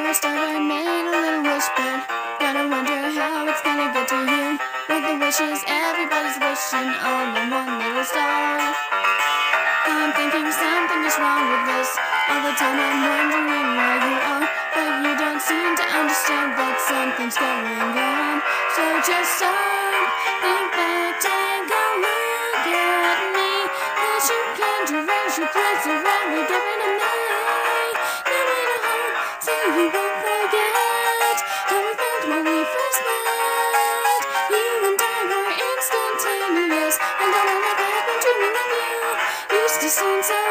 first I made a little wish, but gotta wonder how it's gonna get to you. With the wishes, everybody's wishing on the one little star. I'm thinking something is wrong with this. All the time I'm wondering where you are, but you don't seem to understand that something's going on. So just stop, think back, take a look at me. Cause you can't erase your place around me, get rid of me. Give me the hope so you won't forget how we felt when we first met. You and I were instantaneous, and then I look back when dreaming of you. Used to seem so